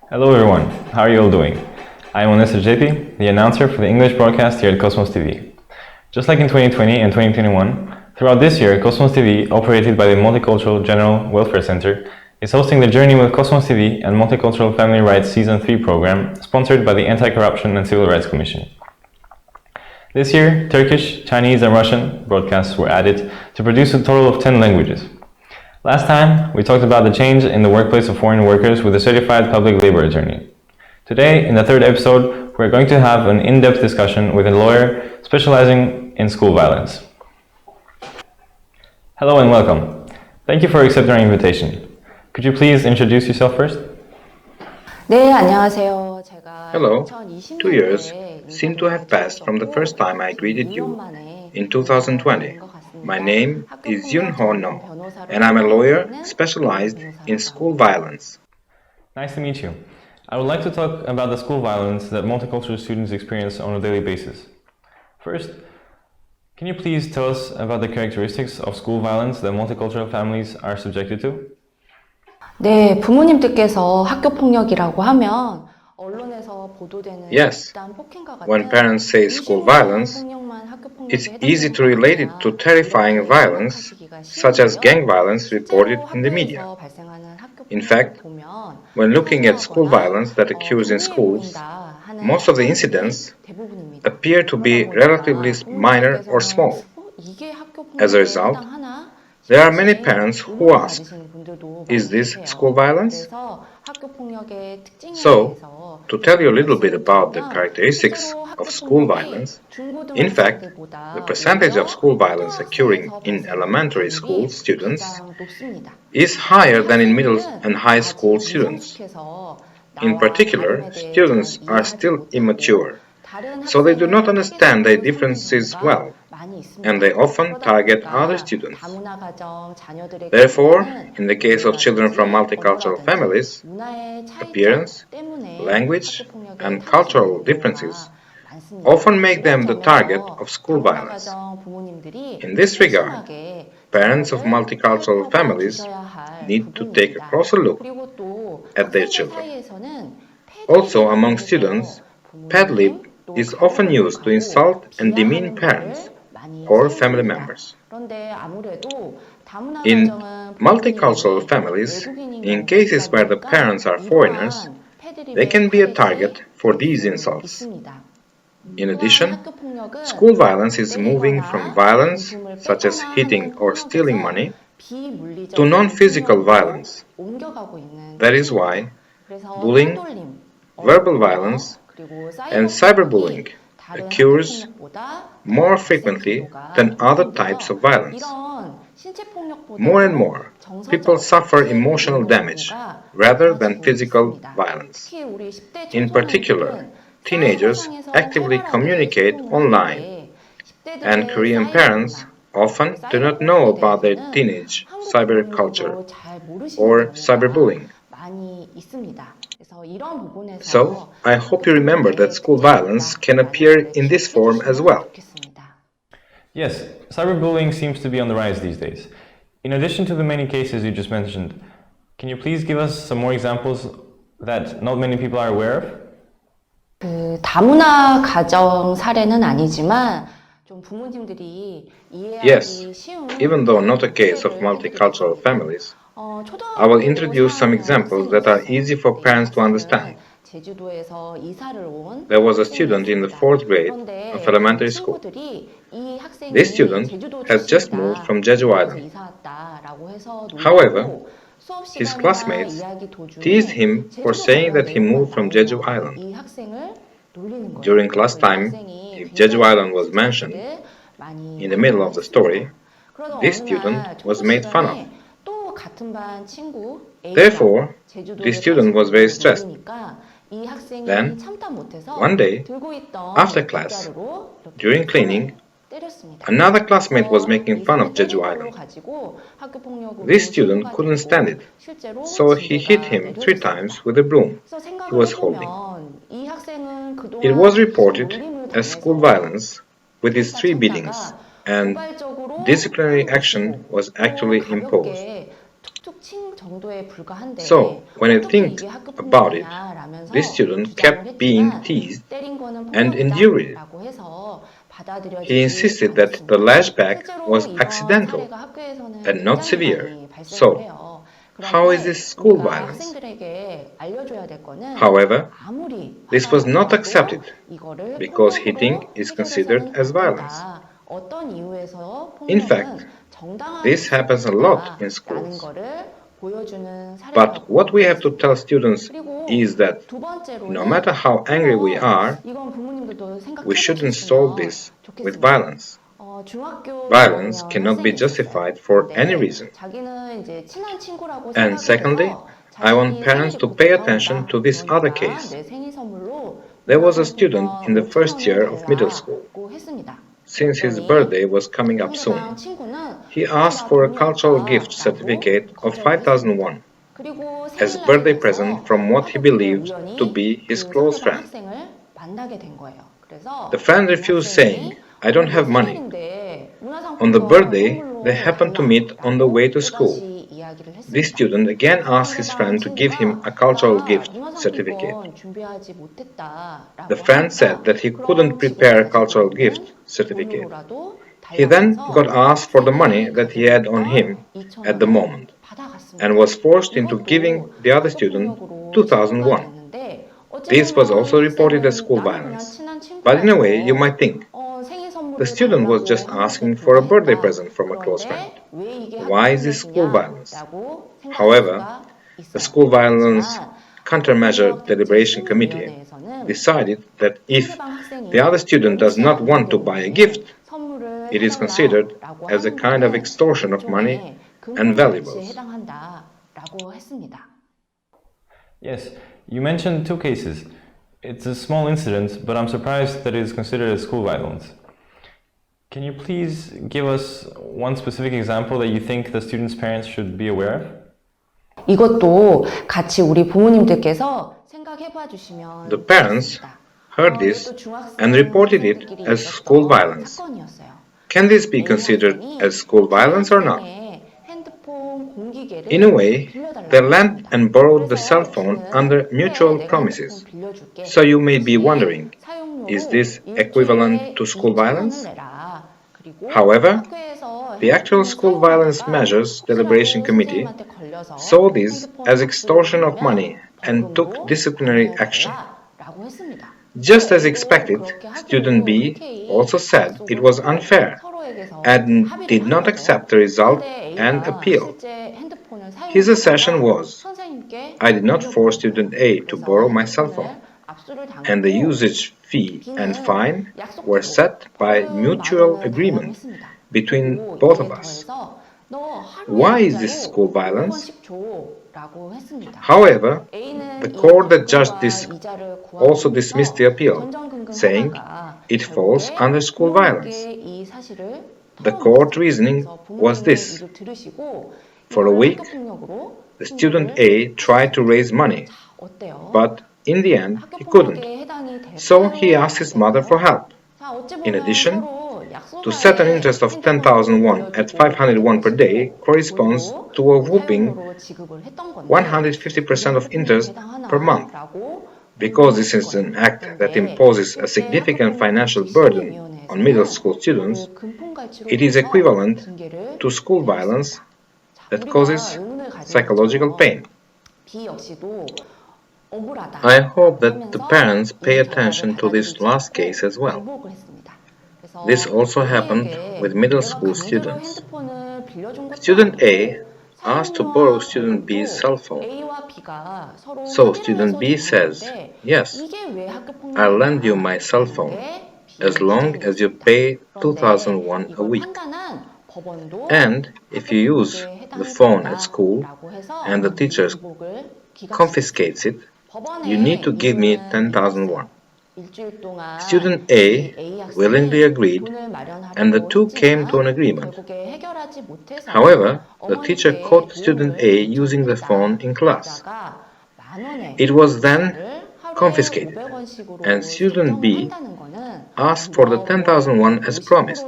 Hello everyone, how are you all doing? I am Onessa JP, the announcer for the English broadcast here at Cosmos TV. Just like in 2020 and 2021, throughout this year, Cosmos TV, operated by the Multicultural General Welfare Center, is hosting the Journey with Cosmos TV and Multicultural Family Rights Season 3 program, sponsored by the Anti-Corruption and Civil Rights Commission. This year, Turkish, Chinese, and Russian broadcasts were added to produce a total of 10 languages. Last time, we talked about the change in the workplace of foreign workers with a certified public labor attorney. Today, in the third episode, we're going to have an in-depth discussion with a lawyer specializing in school violence. Hello and welcome. Thank you for accepting our invitation. Could you please introduce yourself first? 네, 안녕하세요. 제가 Hello. 2 years seem to have passed from the first time I greeted you in 2020. My name is Yoon-ho No, and I'm a lawyer specialized in school violence. Nice to meet you. I would like to talk about the school violence that multicultural students experience on a daily basis. First, can you please tell us about the characteristics of school violence that multicultural families are subjected to? 네, 부모님들께서 학교 폭력이라고 하면 언론에서 보도되는 Yes, 집단 폭행과 같은 when parents say school violence, 폭력만 학교 폭력에 it's easy to relate it to terrifying violence, such as gang violence reported in the media. In fact, when looking at school violence that occurs in schools, most of the incidents appear to be relatively minor or small. As a result, there are many parents who ask, is this school violence? So, to tell you a little bit about the characteristics of school violence, in fact, the percentage of school violence occurring in elementary school students is higher than in middle and high school students. In particular, students are still immature, so they do not understand the differences well, and they often target other students. Therefore, in the case of children from multicultural families, appearance, language, and cultural differences often make them the target of school violence. In this regard, parents of multicultural families need to take a closer look at their children. Also, among students, pad lib is often used to insult and demean parents or family members. In multicultural families, in cases where the parents are foreigners, they can be a target for these insults. In addition, school violence is moving from violence, such as hitting or stealing money, to non-physical violence. That is why bullying, verbal violence, and cyberbullying occurs more frequently than other types of violence. More and more, people suffer emotional damage rather than physical violence. In particular, teenagers actively communicate online, and Korean parents often do not know about their teenage cyberculture or cyberbullying. So, I hope you remember that school violence can appear in this form as well. Yes, cyberbullying seems to be on the rise these days. In addition to the many cases you just mentioned, can you please give us some more examples that not many people are aware of? 다문화 가정 사례는 아니지만 좀 부모님들이 Yes, even though not a case of multicultural families, I will introduce some examples that are easy for parents to understand. There was a student in the 4th grade of elementary school. This student has just moved from Jeju Island. However, his classmates teased him for saying that he moved from Jeju Island. During class time, if Jeju Island was mentioned in the middle of the story, this student was made fun of. Therefore, this student was very stressed. Then, one day, after class, during cleaning, another classmate was making fun of Jeju Island. This student couldn't stand it, so he hit him 3 times with a broom he was holding. It was reported as school violence with his 3 beatings, and disciplinary action was actually imposed. So, when I think about it, this student kept being teased and endured it. He insisted that the lashback was accidental and not severe. So, how is this school violence? However, this was not accepted because hitting is considered as violence. In fact, this happens a lot in schools. But what we have to tell students is that no matter how angry we are, we shouldn't solve this with violence. Violence cannot be justified for any reason. And secondly, I want parents to pay attention to this other case. There was a student in the first year of middle school. Since his birthday was coming up soon, he asked for a cultural gift certificate of 5,000 won as a birthday present from what he believed to be his close friend. The friend refused, saying, "I don't have money." On the birthday, they happened to meet on the way to school. This student again asked his friend to give him a cultural gift certificate. The friend said that he couldn't prepare a cultural gift certificate. He then got asked for the money that he had on him at the moment and was forced into giving the other student 2,000 won. This was also reported as school violence. But in a way, you might think, the student was just asking for a birthday present from a close friend. Why is this school violence? However, the School Violence Countermeasure Deliberation Committee decided that if the other student does not want to buy a gift, it is considered as a kind of extortion of money and valuables. Yes, you mentioned two cases. It's a small incident, but I'm surprised that it is considered as school violence. Can you please give us one specific example that you think the student's parents should be aware of? 이것도 같이 우리 부모님들께서 생각해 봐 주시면 The parents heard this and reported it as school violence. Can this be considered as school violence or not? In a way, they lent and borrowed the cell phone under mutual promises. So you may be wondering, is this equivalent to school violence? However, the actual School Violence Measures Deliberation Committee saw this as extortion of money and took disciplinary action. Just as expected, student B also said it was unfair and did not accept the result and appealed. His assertion was, "I did not force student A to borrow my cell phone, and the usage fee and fine were set by mutual agreement between both of us." Why is this school violence? However, the court that judged this also dismissed the appeal, saying it falls under school violence. The court reasoning was this. For a week, the student A tried to raise money, but in the end, he couldn't. So he asked his mother for help. In addition, to set an interest of 10,000 won at 500 won per day corresponds to a whopping 150% of interest per month. Because this is an act that imposes a significant financial burden on middle school students, it is equivalent to school violence that causes psychological pain. I hope that the parents pay attention to this last case as well. This also happened with middle school students. Student A asked to borrow student B's cell phone. So student B says, "Yes, I'll lend you my cell phone as long as you pay 2,000 won a week. And if you use the phone at school and the teacher confiscates it, you need to give me 10,000 won." Student A willingly agreed, and the two came to an agreement. However, the teacher caught student A using the phone in class. It was then confiscated, and student B asked for the 10,000 won as promised.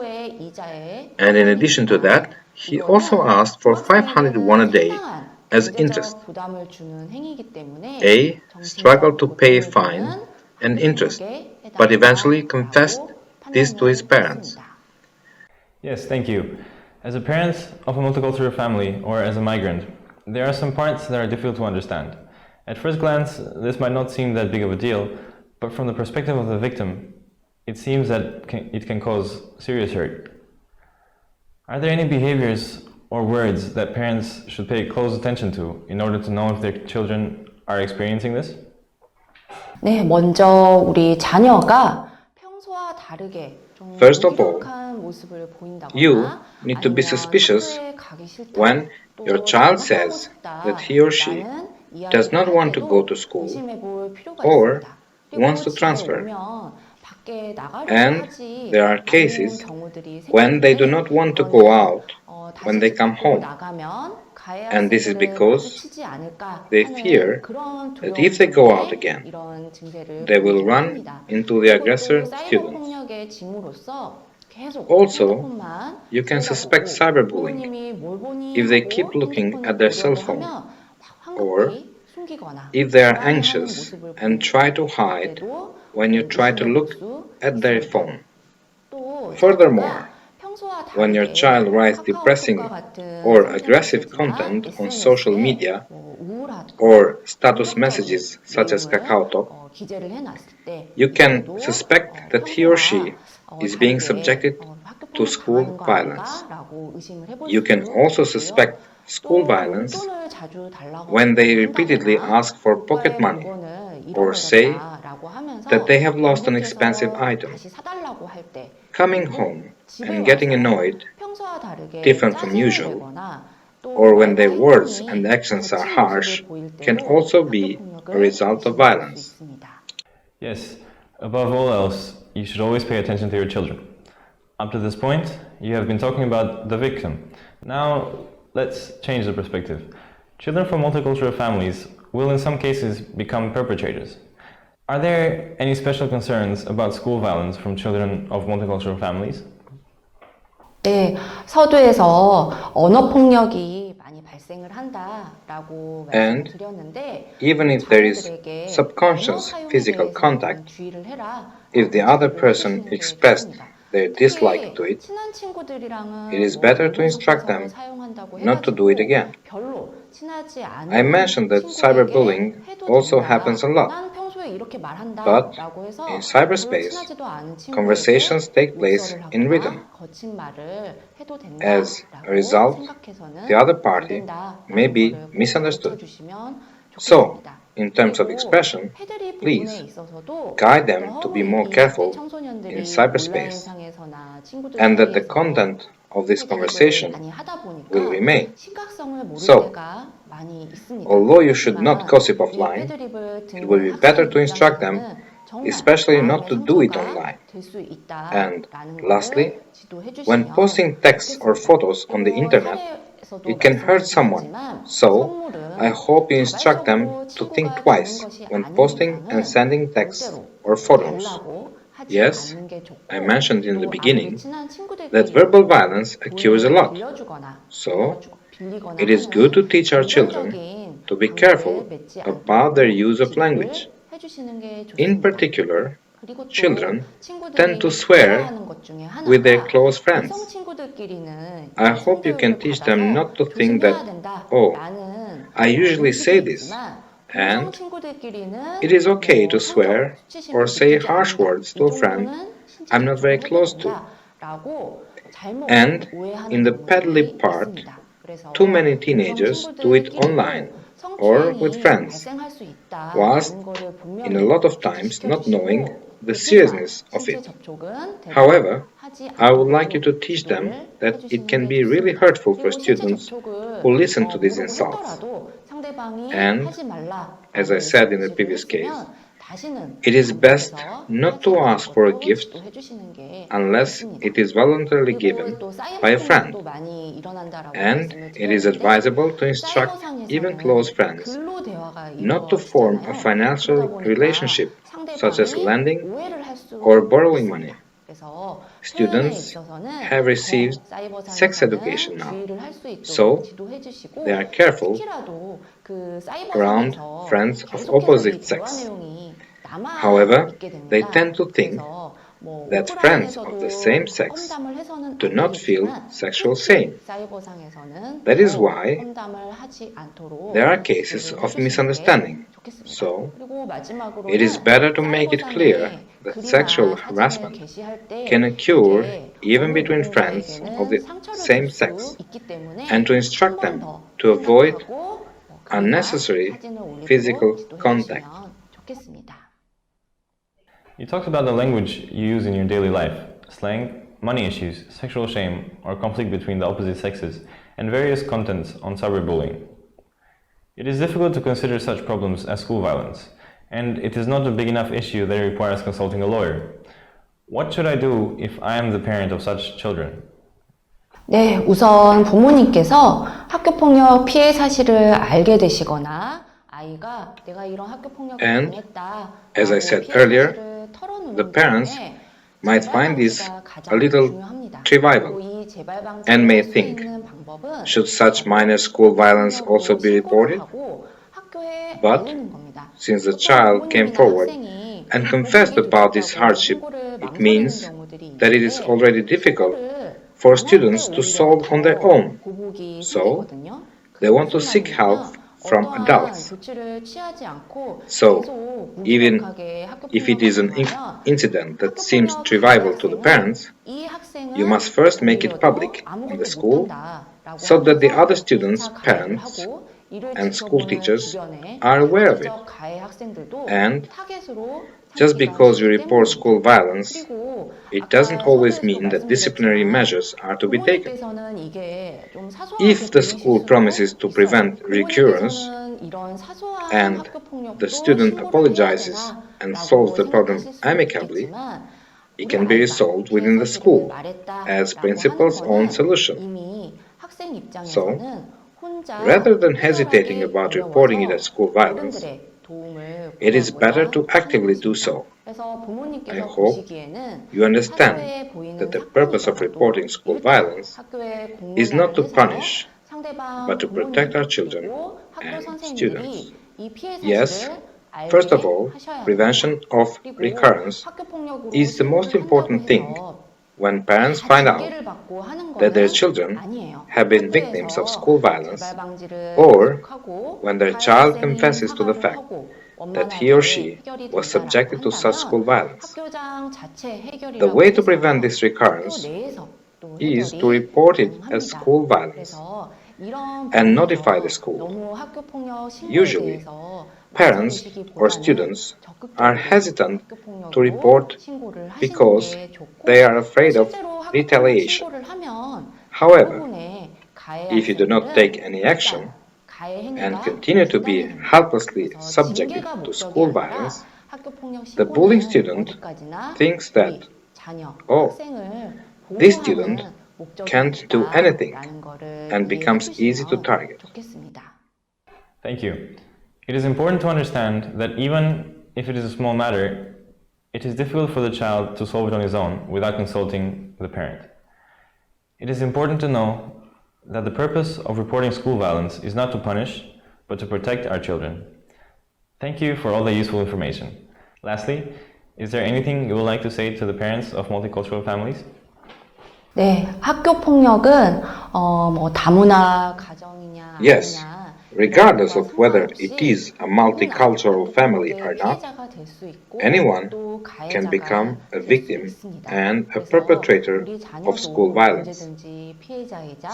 And in addition to that, he also asked for 500 won a day as interest. 부담을 주는 행위이기 때문에 A struggled to pay a fine and interest, but eventually confessed this to his parents. Yes, thank you. As a parent of a multicultural family or as a migrant, there are some parts that are difficult to understand. At first glance, this might not seem that big of a deal, but from the perspective of the victim, it seems that it can cause serious hurt. Are there any behaviors or words that parents should pay close attention to in order to know if their children are experiencing this? 네, 먼저 우리 자녀가 평소와 다르게 좀 First of all, 무기력한 모습을 보인다거나 you need to be 아니면 suspicious 학교에 가기 싫다, when 또 your child 잘못하고 says 싶다 that he or she 라는 does 이야기를 not 할 want to 때도 go to school 의심해 볼 필요가 or 있습니다. 그리고 wants to 집에 transfer. 오면 밖에 나가려고 And 하지 there are 않는 cases 경우들이 when they do 생기는데 not want to go out when 다시 they 집 come 밖으로 home. 나가면 가해할 And this is 세대를 because 마주치지 않을까 they 하는 fear 그런 that 두려움 if they go out 때문에 again, 이런 증세를 they will 보이기도 run 합니다. into the 그리고 aggressor 또 사이버 students. 폭력의 징후로서 계속 Also, 핸드폰만 you can 쳐다보고 suspect cyberbullying 부모님이 뭘 보니 if they 하고 keep looking 핸드폰을 at their cell 보려고 phone, 하면 or 황급히 숨기거나 if they are 불안해하는 anxious 모습을 and 보이고 try to 그럴 hide 때도 when you try to 의심해 볼 look 수 at their 있습니다. phone. 또 Furthermore, 자녀가 평소와 when your 다르게 child writes depressing 카카오톡과 같은 or 성질을 aggressive 보이지만 content on social SNS에 media 우울하거나 or status 공격적인 messages such as 내용을 KakaoTalk, 기재를 해놨을 때 you can 이때도 suspect that he or she 평소와 is being 다르게 subjected 학교 to 폭력 school 당하는 거 violence. 아닌가라고 의심을 해볼 You 수 can also 있고요. suspect school 또 violence 용돈을 자주 달라고 when they 한다거나 repeatedly ask for pocket 고가의 money 물건을 or say 잃어버렸다라고 하면서 that they have lost an 반복해서 expensive item. 다시 사달라고 할 때, Coming 그리고 home 집에 and getting 와서 annoyed, 평소와 다르게 different from 짜증을 usual, 내거나 또 or when 말과 their words 행동이 and actions are 거친 harsh, 모습을 보일 can 때도 also 학교 be a 폭력을 result of 의심해 볼 수 violence. 있습니다. Yes, above all else, you should always pay attention to your children. Up to this point, you have been talking about the victim. Now, let's change the perspective. Children from multicultural families will in some cases become perpetrators. Are there any special concerns about school violence from children of multicultural families? 네, 서두에서 언어 폭력이 많이 발생을 한다라고 말씀을 And 드렸는데, even if there is 자녀들에게 언어 subconscious 사용에 physical 대해서 contact, 주의를 해라. if the other person expressed their dislike to it, 친한 친구들이랑은 it is better to instruct them 사용한다고 not to do it again. 별로 친하지 않은 I mentioned that cyberbullying also happens a lot. 난 평소에 이렇게 But 말한다라고 해서 in 별로 cyberspace, 친하지도 않은 친구에게 conversations take place 욕설을 in 하거나 rhythm. 거친 말을 해도 As a 된다라고 result, 생각해서는 the other 안 party 된다라는 may be 거를 꼭 misunderstood. 가르쳐주시면 So, 좋겠습니다. in terms of 그리고 expression, 패드립 부분에 please 있어서도 guide them to be more 너무 이 careful 20대 청소년들이 in cyberspace, 온라인상에서나 친구들 and that the 사이에서 content of this 패드립을 conversation 많이 하다 보니까 will remain. 심각성을 모를 So, 때가 많이 있습니다. although you should not 하지만 gossip 이 offline, 패드립을 it will be 듣는 better 학생 to instruct them, 입장에서는 정말 especially not 마음의 to do it 상처가 online. 될 수 And 있다라는 lastly, 것을 지도해 when 주시면 posting texts or 좋겠습니다. photos on the 그리고 internet, 사례에서도 it can hurt someone. 말씀하셨지만 So, I 선물은 hope you instruct them 자발적으로 to think 친구가 주는 twice 것이 when 아닌 posting and 이상은 sending texts 절대로 or photos. 달라고 하지 Yes, 않는 게 좋고, I mentioned in the 또 아무리 beginning 친한 that verbal 친구들끼리도 violence occurs a 돈을 lot. 빌려주거나 So, 빌리거나 it is 하는 good to teach our children 금전적인 to be 관계를 careful 맺지 about their 않도록 use of 지도를 language. 해주시는 게 In 좋습니다. particular, 그리고 또 children 친구들이 tend to swear 좋아하는 것 중에 with their 하나가 close 이성 friends. 친구들끼리는 I hope you can 성교육을 teach them 받아서 not to think 조심해야 that, oh, 된다라는 I usually 인식이 say this, 있지만 이성 and 친구들끼리는 it is okay to 성격, swear 수치심을 or say 느끼지 harsh 않는다. words 이 to a friend 정도는 신체 I'm not very 접촉을 해도 close to. 된다라고 잘못 And 오해하는 in the pet 경우들이 lib part, 있습니다. 그래서 too many 동성 teenagers do it online 친구들끼리도 or with 성추행이 friends, 발생할 수 whilst 있다라는 거를 in a 분명히 lot of times not knowing 교육시켜주시고, the 또 seriousness 또한 of 신체 it. 접촉은 되도록 However, 하지 I would like you 않도록 to teach them 지도를 that it 해주시는 can 게 be really 좋습니다. hurtful for 그리고 신체 students 접촉을 who listen to these 모르고 insults. 했더라도 상대방이 And, 하지 말라라고 as I said in the 제시를 previous case, 했으면 다시는 it is best 반복해서 not 하지 to 않는 ask for a 것도 gift 지도해 주시는 게 unless 좋습니다. it is voluntarily 그리고 given 또 사이버 by a friend. 폭력도 많이 일어난다라고 And 말씀을 it is 드렸는데, advisable to instruct even close 사이버상에서는 friends 글로 대화가 not to form a 이루어지잖아요. financial 그러다 보니까 relationship, such as 상대방이 lending 오해를 할 수 or borrowing money. 있습니다. Students have received sex education now, so they are careful around friends of opposite sex. However, they tend to think that friends of the same sex do not feel sexual shame. That is why there are cases of misunderstanding. So, it is better to make it clear that sexual harassment can occur even between friends of the same sex, and to instruct them to avoid unnecessary physical contact. You talked about the language you use in your daily life, slang, money issues, sexual shame, or conflict between the opposite sexes, and various contents on cyberbullying. It is difficult to consider such problems as school violence, and it is not a big enough issue that it requires consulting a lawyer. What should I do if I am the parent of such children? 네, 우선 부모님께서 학교폭력 피해 사실을 알게 되시거나 아이가 내가 이런 학교폭력을 당했다. As I said earlier, the parents might find this a little trivial and may think, should such minor school violence also be reported? But since the child came forward and confessed about this hardship, it means that it is already difficult for students to solve on their own. So, they want to seek help from adults. So, even if it is an incident that seems trivial to the parents, you must first make it public in the school so that the other students' parents and school teachers are aware of it. And just because you report school violence, it doesn't always mean that disciplinary measures are to be taken. If the school promises to prevent recurrence and the student apologizes and solves the problem amicably, it can be resolved within the school as principal's own solution. So, rather than hesitating about reporting it as school violence, it is better to actively do so. I hope you understand that the purpose of reporting school violence is not to punish, but to protect our children and students. Yes, first of all, prevention of recurrence is the most important thing when parents find out that their children have been victims of school violence, or when their child confesses to the fact that he or she was subjected to such school violence. The way to prevent this recurrence is to report it as school violence and notify the school. Usually, parents or students are hesitant to report because they are afraid of retaliation. However, if you do not take any action and continue to be helplessly subjected to school violence, the bullying student thinks that, oh, this student can't do anything and becomes easy to target. Thank you. It is important to understand that even if it is a small matter, it is difficult for the child to solve it on his own without consulting the parent. It is important to know that the purpose of reporting school violence is not to punish, but to protect our children. Thank you for all the useful information. Lastly, is there anything you would like to say to the parents of multicultural families? 네, 학교 폭력은 다문화 가정이냐 Yes, regardless of whether it is a multicultural family or not, anyone can become a victim and a perpetrator of school violence.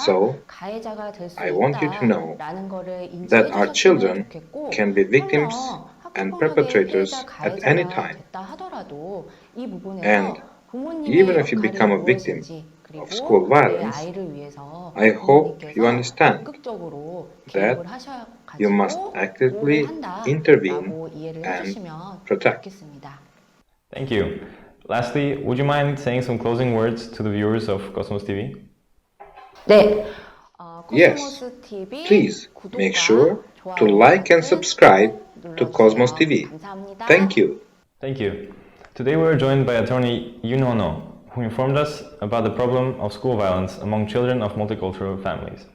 So, I want you to know that our children can be victims and perpetrators at any time. And even if you become a victim of school violence, I hope you understand that you must actively intervene and protect. Thank you. Lastly, would you mind saying some closing words to the viewers of Cosmos TV? 네. Yes, please make sure to like and subscribe to Cosmos TV. Thank you. Thank you. Today we are joined by attorney Yoon Ho-no, who informed us about the problem of school violence among children of multicultural families.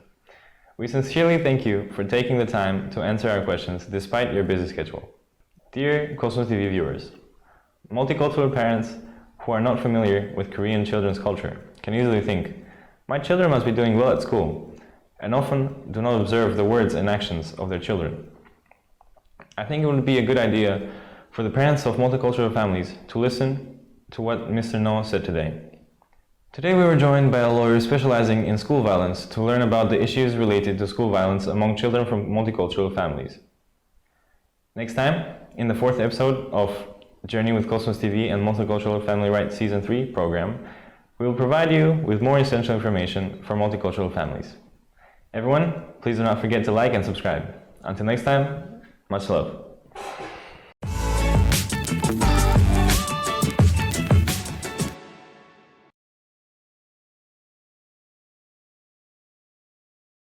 We sincerely thank you for taking the time to answer our questions despite your busy schedule. Dear Cosmos TV viewers, multicultural parents who are not familiar with Korean children's culture can easily think, my children must be doing well at school, and often do not observe the words and actions of their children. I think it would be a good idea for the parents of multicultural families to listen to what Mr. No said today. Today we were joined by a lawyer specializing in school violence to learn about the issues related to school violence among children from multicultural families. Next time, in the 4th episode of Journey with Cosmos TV and Multicultural Family Rights Season 3 program, we will provide you with more essential information for multicultural families. Everyone, please do not forget to like and subscribe. Until next time, much love.